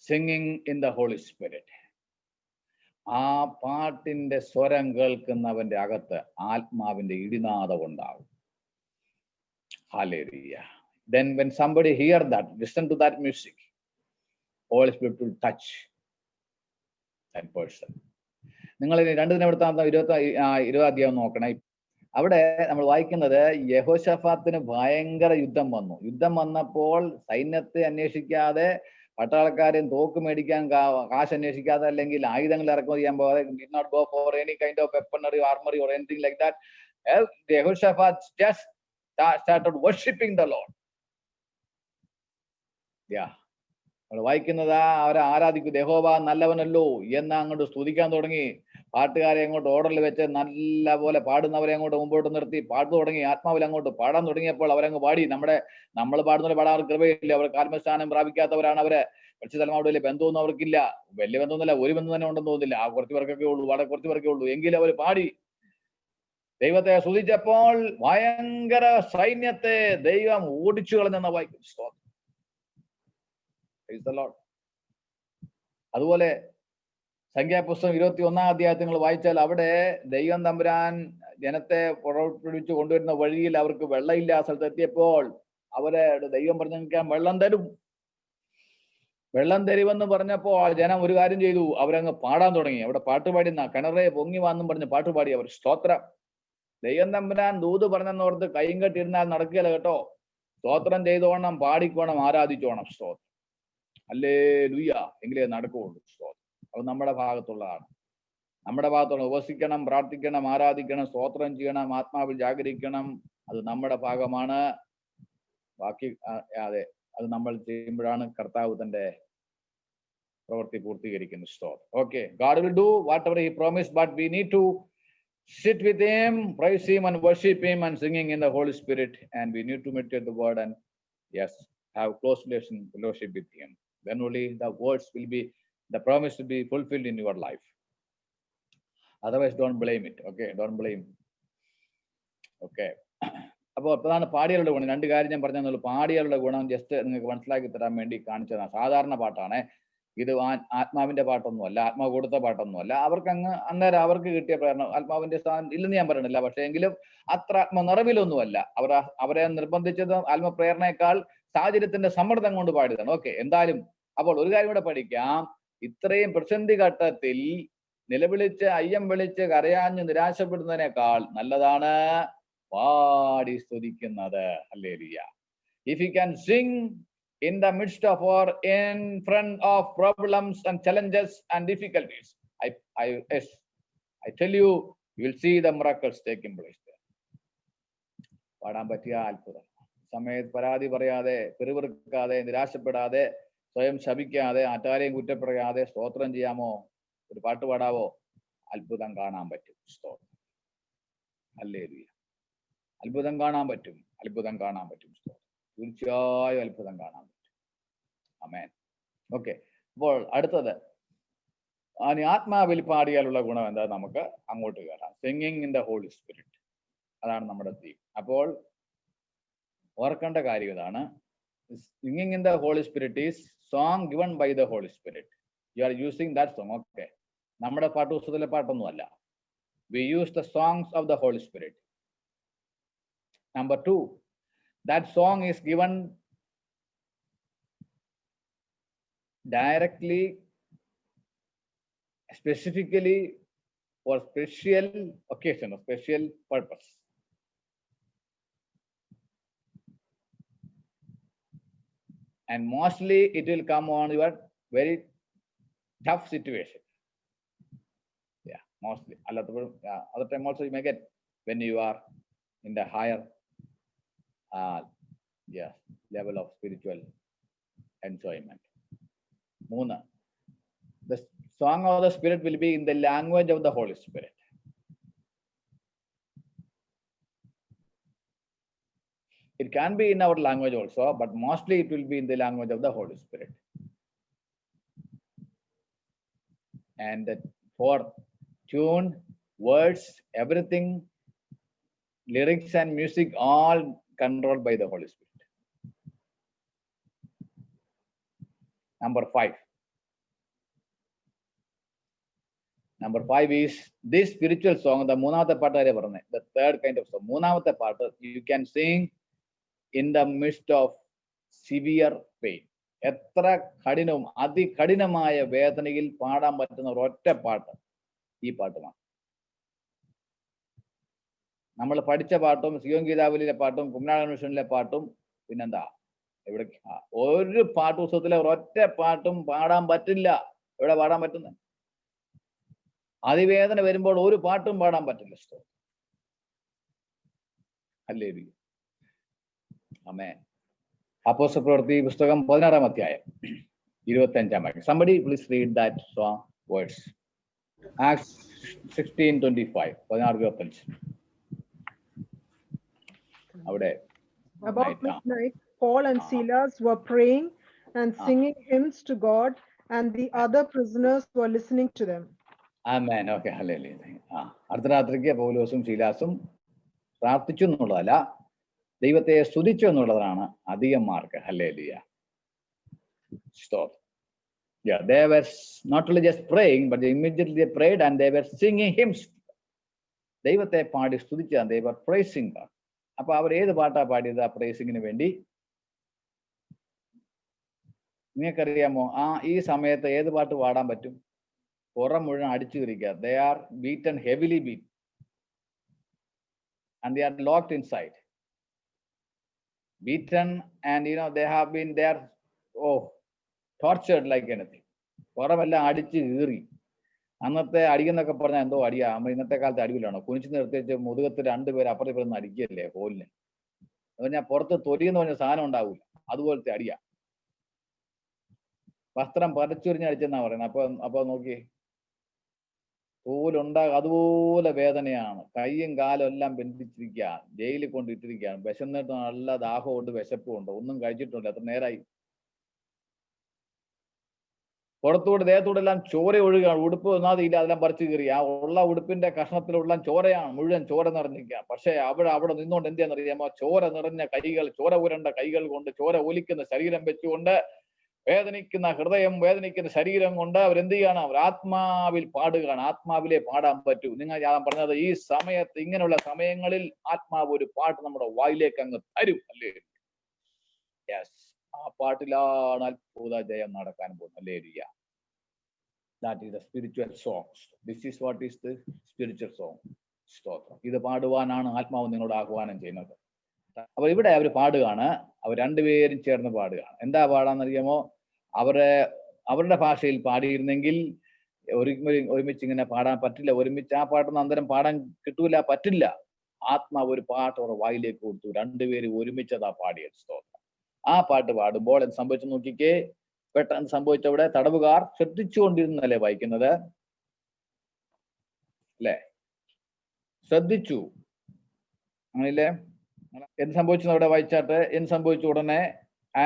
Singing in the Holy Spirit. ആ പാട്ടിന്റെ സ്വരം കേൾക്കുന്നവന്റെ അകത്ത് ആത്മാവിന്റെ ഇടിനാദം ഉണ്ടാവും. Hallelujah. Then when somebody hear that, listen to that music, Holy Spirit will touch that person. നിങ്ങൾ 2 ദിനവൃത്താന്തം 20 നോക്കണേ. അവിടെ നമ്മൾ വായിക്കുന്നത്, യഹോശഫാത്തിന് ഭയങ്കര യുദ്ധം വന്നു. യുദ്ധം വന്നപ്പോൾ സൈന്യത്തെ അന്വേഷിക്കാതെ, പട്ടാളക്കാരെയും തോക്ക് മേടിക്കാൻ കാശ് അന്വേഷിക്കാതെ, അല്ലെങ്കിൽ ആയുധങ്ങൾ ഇറക്കുമതി ചെയ്യാൻ പോകാതെ, did not go for any kind of weaponry, armory or anything like that. Jehoshaphat just started worshiping the Lord. Yeah. നമ്മൾ വായിക്കുന്നത്, അവരെ ആരാധിക്കും. യഹോവ നല്ലവനല്ലോ എന്ന് അങ്ങോട്ട് സ്തുതിക്കാൻ തുടങ്ങി. പാട്ടുകാരെ അങ്ങോട്ട് ഓർഡറിൽ വെച്ച് നല്ല പോലെ പാടുന്നവരെ അങ്ങോട്ട് മുമ്പോട്ട് നിർത്തി പാട്ടു തുടങ്ങി. ആത്മാവിൽ അങ്ങോട്ട് പാടാൻ തുടങ്ങിയപ്പോൾ അവരങ്ങ് പാടി. നമ്മൾ പാടുന്നവരെ പാടാൻ അവർക്ക് കൃപയില്ല. അവർക്ക് ആത്മസ്ഥാനം പ്രാപിക്കാത്തവരാണ് അവര്. പക്ഷിതലമാവിടെ വലിയ ബന്ധമൊന്നും അവർക്കില്ല. വലിയ ബന്ധമൊന്നുമില്ല, ഒരു ബന്ധം തന്നെ ഉണ്ടെന്ന് തോന്നുന്നില്ല. ആ കുറച്ച് പേർക്കൊക്കെ ഉള്ളൂ, വളരെ കുറച്ച് പേർക്കേ ഉള്ളൂ. എങ്കിലും അവർ പാടി ദൈവത്തെ സ്തുതിച്ചപ്പോൾ ഭയങ്കര സൈന്യത്തെ ദൈവം ഓടിച്ചു കളഞ്ഞെന്ന വായിക്കും. അതുപോലെ സംഖ്യാപുസ്തകം 21-ാം അധ്യായത്തിൽ നിങ്ങൾ വായിച്ചാൽ, അവിടെ ദൈവം തമ്പുരാൻ ജനത്തെ പുറപ്പെടുവിച്ച് കൊണ്ടുവരുന്ന വഴിയിൽ അവർക്ക് വെള്ളമില്ല. ആ സ്ഥലത്ത് എത്തിയപ്പോൾ അവരെ ദൈവം പറഞ്ഞു, നിൽക്കാൻ വെള്ളം തരും, വെള്ളം തരുമെന്ന് പറഞ്ഞപ്പോൾ ജനം ഒരു കാര്യം ചെയ്തു, അവരങ്ങ് പാടാൻ തുടങ്ങി. അവിടെ പാട്ടുപാടി, കിണറെ പൊങ്ങി വന്നും പറഞ്ഞ് പാട്ടുപാടി അവർ. സ്തോത്രം. ദൈവം തമ്പുരാൻ ദൂത് പറഞ്ഞെന്നോർത്ത് കൈയും കെട്ടിരുന്നാൽ നടക്കുകയില്ല കേട്ടോ. സ്തോത്രം ചെയ്തോണം, പാടിക്കോണം, ആരാധിച്ചോണം. സ്തോത്രം. ഹല്ലേലൂയ. എങ്കിലേ നടക്കുകയുള്ളൂ. സ്തോത്രം. അത് നമ്മുടെ ഭാഗത്തുള്ളതാണ്. നമ്മുടെ ഭാഗത്തുള്ള ഉപവസിക്കണം, പ്രാർത്ഥിക്കണം, ആരാധിക്കണം, സ്തോത്രം ചെയ്യണം, ആത്മാവിൽ ജാഗരിക്കണം. അത് നമ്മുടെ ഭാഗമാണ്. ബാക്കി അതെ, അത് നമ്മൾ ചെയ്യുമ്പോഴാണ് കർത്താവ് തന്റെ പ്രവൃത്തി പൂർത്തീകരിക്കുന്നത്. സ്തോത്രം. Okay, God will do whatever he promised, but we need to sit with him, praise him and worship him and singing in the Holy Spirit, and we need to meditate the word and yes, have close fellowship with him. Then only the words will be, the promise will be fulfilled in your life. Otherwise, don't blame it. Okay, don't blame. Okay. അപ്പോൾ അതാണ് പാടികളുടെ ഗുണം. 2 കാര്യം ഞാൻ പറഞ്ഞെന്നുള്ളൂ. പാടികളുടെ ഗുണം just നിങ്ങൾക്ക് മനസ്സിലാക്കി തരാൻ വേണ്ടി കാണിച്ചതാണ്. സാധാരണ പാട്ടാണ് ഇത്. ആത്മാവിന്റെ പാട്ടൊന്നുമല്ല, ആത്മാവ് കൊടുത്ത പാട്ടൊന്നുമല്ല. അവർക്ക് അന്നേരം അവർക്ക് കിട്ടിയ പ്രേരണ, ആത്മാവിന്റെ സ്ഥാനം ഇല്ലെന്ന് ഞാൻ പറയണില്ല, പക്ഷെ എങ്കിലും അത്ര ആത്മനിറവിലൊന്നുമല്ല. അവരെ നിർബന്ധിച്ചത് ആത്മപ്രേരണയേക്കാൾ സാഹചര്യത്തിന്റെ സമ്മർദ്ദം കൊണ്ട് പാടിയതാണ്. ഓക്കെ, എന്തായാലും അപ്പോൾ ഒരു കാര്യം കൂടെ പഠിക്കാം. ഇത്രയും പ്രതിസന്ധി ഘട്ടത്തിൽ നിലവിളിച്ച് അയ്യം വിളിച്ച് കരയാഞ്ഞ് നിരാശപ്പെടുന്നതിനേക്കാൾ നല്ലതാണ് പാടി സ്തുതിക്കുന്നത്. Hallelujah. If you can sing in the midst of or in front of problems and challenges and difficulties, I tell you, you will see the miracles taking place there. പാടാൻ പറ്റിയ അത്ഭുതം. സമയത്ത് പരാതി പറയാതെ, പിറുപിറുക്കാതെ, നിരാശപ്പെടാതെ, സ്വയം ശപിക്കാതെ, ആറ്റാരെയും കുറ്റപ്പെടാതെ സ്തോത്രം ചെയ്യാമോ? ഒരു പാട്ട് പാടാവോ? അത്ഭുതം കാണാൻ പറ്റും. സ്തോത്രം. ഹല്ലേലൂയ. അത്ഭുതം കാണാൻ പറ്റും. അത്ഭുതം കാണാൻ പറ്റും. തീർച്ചയായും അത്ഭുതം കാണാൻ പറ്റും. ആമേൻ. ഓക്കെ, അപ്പോൾ അടുത്തത് ആത്മാവിൽ പാടിയാലുള്ള ഗുണം എന്താ? നമുക്ക് അങ്ങോട്ട് കയറാം. Singing in the Holy Spirit, അതാണ് നമ്മുടെ തീം. അപ്പോൾ ഓർക്കേണ്ട കാര്യം ഇതാണ്. Singing in the Holy Spirit is song given by the Holy Spirit. You are using that song. Okay, നമ്മുടെ പാട്ടുപുസ്തകത്തിലെ പാട്ടൊന്നും അല്ല. We use the songs of the Holy Spirit. Number 2, that song is given directly, specifically for special occasion, or special purpose. And mostly it will come on your very tough situation. Yeah, mostly. Other time also you may get when you are in the higher level of spiritual enjoyment. Moona. The song of the Spirit will be in the language of the Holy Spirit. It can be in our language also, but mostly it will be in the language of the Holy Spirit. And for tune, words, everything, lyrics and music, all controlled by the Holy Spirit. Number 5. Number 5 is this spiritual song, the Munavate part, the third kind of song. Munavate part, you can sing in the midst of severe pain. എത്ര കഠിനവും അതികഠിനമായ വേദനയിൽ പാടാൻ പറ്റുന്ന ഒരൊറ്റ പാട്ട് ഈ പാട്ടുമാണ്. നമ്മൾ പഠിച്ച പാട്ടും സിയോൻ ഗീതാവലിയിലെ പാട്ടും കുമ്മനാടൻ മിഷനിലെ പാട്ടും പിന്നെന്താ ഇവിടെ ഒരു പാട്ട് പുസ്തകത്തിലെ ഒരൊറ്റ പാട്ടും പാടാൻ പറ്റില്ല. എവിടെ പാടാൻ പറ്റുന്നത്? അതിവേദന വരുമ്പോൾ ഒരു പാട്ടും പാടാൻ പറ്റില്ല. ഹല്ലേലൂയ. ആമേൻ. അപ്പോസ്തലപ്രവൃത്തി പുസ്തകം 16-ാം അധ്യായം 25-ാം വാക്യം. Somebody please read that song words. Acts 16:25. 16:25. അവിടെ about midnight, Paul and Silas were praying and singing hymns to God, and the other prisoners were listening to them. ആമേൻ. ഓക്കെ, ഹല്ലേലൂയ. അർദ്ധരാത്രിക്ക് പൗലോസും ശീലാസും പ്രാർത്ഥിച്ചു എന്നുള്ളതല്ല, ദൈവത്തെ സ്തുതിച്ചു എന്നുള്ളതാണ് അധികന്മാർക്ക്. ഹല്ലേലൂയ. സ്തോത്രം. Yeah, they were not only just praying, but they immediately prayed and they were singing hymns. ദൈവത്തെ പാടി സ്തുതിച്ചാണ്. they were praising God. അപ്പൊ അവർ ഏത് പാട്ടാ പാടിയത് ആ പ്രൈസിങ്ങിന് വേണ്ടി? നിങ്ങൾക്കറിയാമോ ഈ സമയത്ത് ഏത് പാട്ട് പാടാൻ പറ്റും? പുറം മുഴുവൻ അടിച്ചു കയറിക്കുക. they are beaten, heavily beaten, and they are locked inside, beaten, and they have been there, tortured like anything. പുറമെല്ലാം അടിച്ച് കീറി. അന്നത്തെ അടിയെന്നൊക്കെ പറഞ്ഞാൽ എന്തോ അടിയാ. നമ്മൾ ഇന്നത്തെ കാലത്ത് അടിയിലാണോ? കുനിച്ച് നിർത്തിച്ച് മുതുകത്ത് രണ്ടുപേര് അപ്പുറത്ത് ഇപ്പുറത്ത് അടിക്കുകയല്ലേ കോലിന്. അത് പറഞ്ഞാൽ പുറത്ത് തൊലിയെന്ന് പറഞ്ഞ സാധനം ഉണ്ടാവില്ല. അതുപോലത്തെ അടിയാ. വസ്ത്രം പതച്ചുരിഞ്ഞ് അടിച്ചെന്നാ പറയുന്നത്. അപ്പൊ നോക്കി, തോലുണ്ടാകും അതുപോലെ വേദനയാണ്. കയ്യും കാലും എല്ലാം ബന്ധിച്ചിരിക്കുക, ജയിലിൽ കൊണ്ടിട്ടിരിക്കുകയാണ്. വിശന്നിട്ട് നല്ല ദാഹമുണ്ട്, വിശപ്പുണ്ട്, ഒന്നും കഴിച്ചിട്ടില്ല. എത്ര നേരമായി? പുറത്തൂടെ ദേഹത്തൂടെ എല്ലാം ചോര ഒഴുകുകയാണ്. ഉടുപ്പ് ഒന്നാതില്ല, അതെല്ലാം പറിച്ചു കയറി. ആ ഉള്ള ഉടുപ്പിന്റെ കഷ്ണത്തിലുള്ള ചോരയാണ്, മുഴുവൻ ചോര നിറഞ്ഞിരിക്കുക. പക്ഷെ അവിടെ നിന്നുകൊണ്ട് എന്തിയാണെന്നറിയാമോ? ചോര നിറഞ്ഞ കൈകൾ, ചോര ഉരണ്ട കൈകൾ കൊണ്ട്, ചോര ഒലിക്കുന്ന ശരീരം വെച്ചുകൊണ്ട്, വേദനിക്കുന്ന ഹൃദയം, വേദനിക്കുന്ന ശരീരം കൊണ്ട് അവരെന്ത് ചെയ്യാണ്? അവർ ആത്മാവിൽ പാടുകയാണ്. ആത്മാവിലെ പാടാൻ പറ്റൂ. നിങ്ങൾ ഞാൻ പറഞ്ഞത്, ഈ സമയത്ത്, ഇങ്ങനെയുള്ള സമയങ്ങളിൽ ആത്മാവ് ഒരു പാട്ട് നമ്മുടെ വായിലേക്ക് അങ്ങ് തരും. അല്ലേ? യെസ്, ആ പാട്ടിലാണ് അത്ഭുത ജയം നടക്കാൻ പോകുന്നത്. Hallelujah. That is the spiritual song. This is what is the spiritual song. സ്തോത്രം. ഇത് പാടുവാനാണ് ആത്മാവ് നിങ്ങളോട് ആഹ്വാനം ചെയ്യുന്നത്. അപ്പൊ ഇവിടെ അവർ പാടുകയാണ്. അവർ രണ്ടുപേരും ചേർന്ന് പാടുകയാണ്. എന്താ പാടാന്നറിയാമോ? അവരുടെ ഭാഷയിൽ പാടിയിരുന്നെങ്കിൽ ഒരുമിച്ച് ഇങ്ങനെ പാടാൻ പറ്റില്ല. ഒരുമിച്ച് ആ പാട്ടൊന്നും അന്തരം പാടാൻ കിട്ടൂല, പറ്റില്ല. ആത്മാവ് ഒരു പാട്ട് അവരുടെ വായിലേക്ക് കൊടുത്തു. രണ്ടുപേരും ഒരുമിച്ചതാ പാടിയത്. സ്തോത്രം. ആ പാട്ട് പാടുമ്പോൾ എന്ത് സംഭവിച്ചു നോക്കിക്കേ. പെട്ടെന്ന് സംഭവിച്ചവിടെ തടവുകാർ ശ്രദ്ധിച്ചുകൊണ്ടിരുന്നല്ലേ വായിക്കുന്നത്? അല്ലേ? ശ്രദ്ധിച്ചു, അങ്ങനെയില്ലേ? എന്ത് സംഭവിച്ചു അവിടെ വായിച്ചാട്ട്? എന്ത് സംഭവിച്ചു ഉടനെ?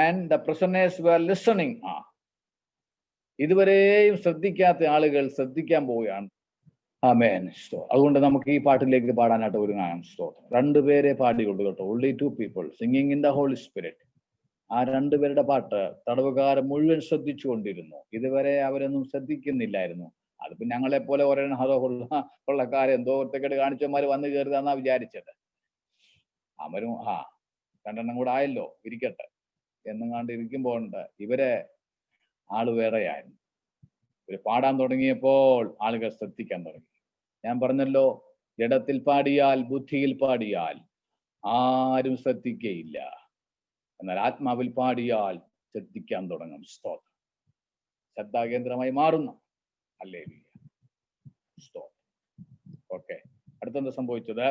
And the prisoners were listening. ഇതുവരെയും ശ്രദ്ധിക്കാത്ത ആളുകൾ ശ്രദ്ധിക്കാൻ പോവുകയാണ്. ആമേൻ. അതുകൊണ്ട് നമുക്ക് ഈ പാട്ടിലേക്ക് പാടാനായിട്ട് ഒരുങ്ങാൻ. സ്തോത്രം. രണ്ടുപേരെ പാടിയുള്ളൂ കേട്ടോ. only 2 people singing in the Holy Spirit. ആ രണ്ടുപേരുടെ പാട്ട് തടവുകാരൻ മുഴുവൻ ശ്രദ്ധിച്ചുകൊണ്ടിരുന്നു. ഇതുവരെ അവരൊന്നും ശ്രദ്ധിക്കുന്നില്ലായിരുന്നു. അതിപ്പോ ഞങ്ങളെ പോലെ കൊള്ളക്കാരെ എന്തോ ഒറ്റക്കെട്ട് കാണിച്ചവന്മാര് വന്നു കയറിയതാന്നാ വിചാരിച്ചത്. അവരും രണ്ടെണ്ണം കൂടെ ആയല്ലോ, ഇരിക്കട്ടെ എന്നും കണ്ട് ഇരിക്കുമ്പോൾ ഇവരെ ആള് വേറെയായിരുന്നു. ഇവര് പാടാൻ തുടങ്ങിയപ്പോൾ ആളുകൾ ശ്രദ്ധിക്കാൻ തുടങ്ങി. ഞാൻ പറഞ്ഞല്ലോ, ജഡത്തിൽ പാടിയാൽ, ബുദ്ധിയിൽ പാടിയാൽ ആരും ശ്രദ്ധിക്കയില്ല. എന്നാൽ ആത്മാവിൽ പാടിയാൽ ശ്രദ്ധിക്കാൻ തുടങ്ങും. സ്തോത്രം. ശ്രദ്ധാകേന്ദ്രമായി മാറുന്നു. ഹല്ലേലൂയ. സ്തോത്രം. ഓക്കെ, അടുത്തെന്താ സംഭവിച്ചത്?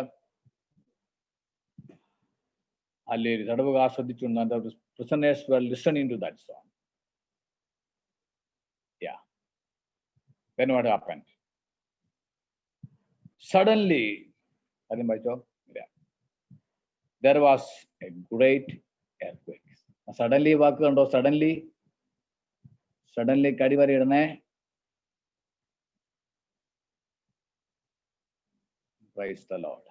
ഹല്ലേലൂയ. തടവുകാർ ശ്രദ്ധിച്ചുകൊണ്ട് prisoners were listening to that song. Yeah. Then what happened? Suddenly, there was a great earthquake. Suddenly വാക്ക് കണ്ടോ? സഡൻലി കടിവര ഇടണേ. Praise the Lord.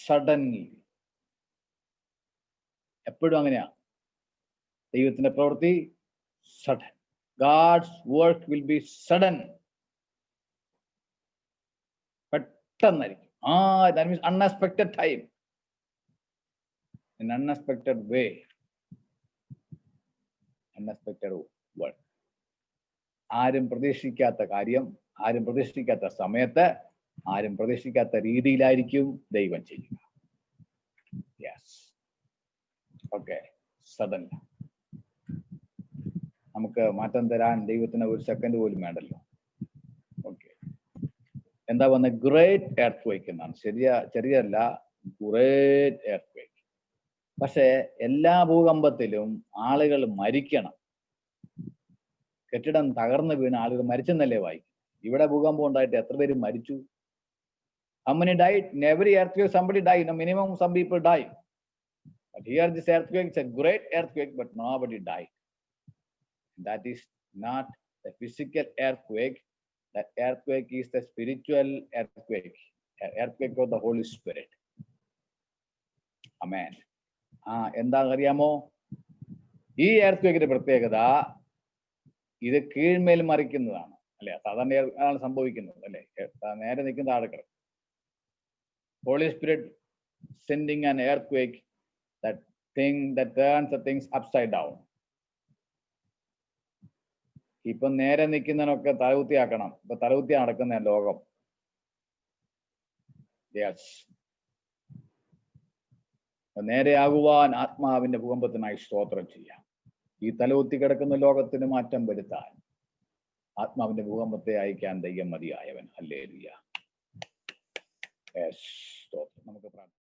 Suddenly. എപ്പോഴും അങ്ങനെയാ ദൈവത്തിന്റെ പ്രവൃത്തി. Sudden. God's work will be sudden. പെട്ടെന്നായിരിക്കും. That means unexpected time. In unexpected way. Unexpected work. ആരും പ്രതീക്ഷിക്കാത്ത കാര്യം, ആരും പ്രതീക്ഷിക്കാത്ത സമയത്ത്, ആരും പ്രതീക്ഷിക്കാത്ത രീതിയിലായിരിക്കും ദൈവം ചെയ്യുക. യെസ്. ഓക്കെ. സഡൻ. നമുക്ക് മാറ്റം തരാൻ ദൈവത്തിന് ഒരു സെക്കൻഡ് പോലും വേണ്ടല്ലോ. ഓക്കെ. എന്താ വന്ന? ഗ്രേറ്റ് എർത്ത് എന്നാണ്. ചെറിയല്ല, ഗ്രേറ്റ് എർത്ത്. പക്ഷെ എല്ലാ ഭൂകമ്പത്തിലും ആളുകൾ മരിക്കണം. കെട്ടിടം തകർന്നു വീണ് ആളുകൾ മരിച്ചെന്നല്ലേ വായിക്കും. ഇവിടെ ഭൂകമ്പം ഉണ്ടായിട്ട് എത്ര പേര് മരിച്ചു? How many died? In every earthquake somebody died. Minimum some people died. But here this earthquake is a great earthquake, but nobody died. That is not the physical earthquake. That earthquake is the spiritual earthquake. Earthquake of the Holy Spirit. Amen. എന്താ അറിയാമോ? ഈ earth പ്രത്യേകത ഇത് കീഴ്മേൽ മറിക്കുന്നതാണ് അല്ലെ? സാധാരണ സംഭവിക്കുന്നത് അല്ലെ? നേരെ നിൽക്കുന്ന ആളുകൾ. Holy Spirit sending an earthquake, that thing that turns the things upside down. ഇപ്പൊ നേരെ നിൽക്കുന്നതിനൊക്കെ തലകുത്തിയാക്കണം. ഇപ്പൊ തലകുത്തി നടക്കുന്ന ലോകം. യെസ്. നേരെയാകുവാൻ ആത്മാവിന്റെ ഭൂകമ്പത്തിനായി സ്തോത്രം ചെയ്യാം. ഈ തലകുത്തി കിടക്കുന്ന ലോകത്തിന് മാറ്റം വരുത്താൻ ആത്മാവിന്റെ ഭൂകമ്പത്തെ അയക്കാൻ ദൈവം മതിയായവൻ. ഹല്ലേലൂയ. സ്തോത്രം. നമുക്ക് പ്രാർത്ഥിക്കാം.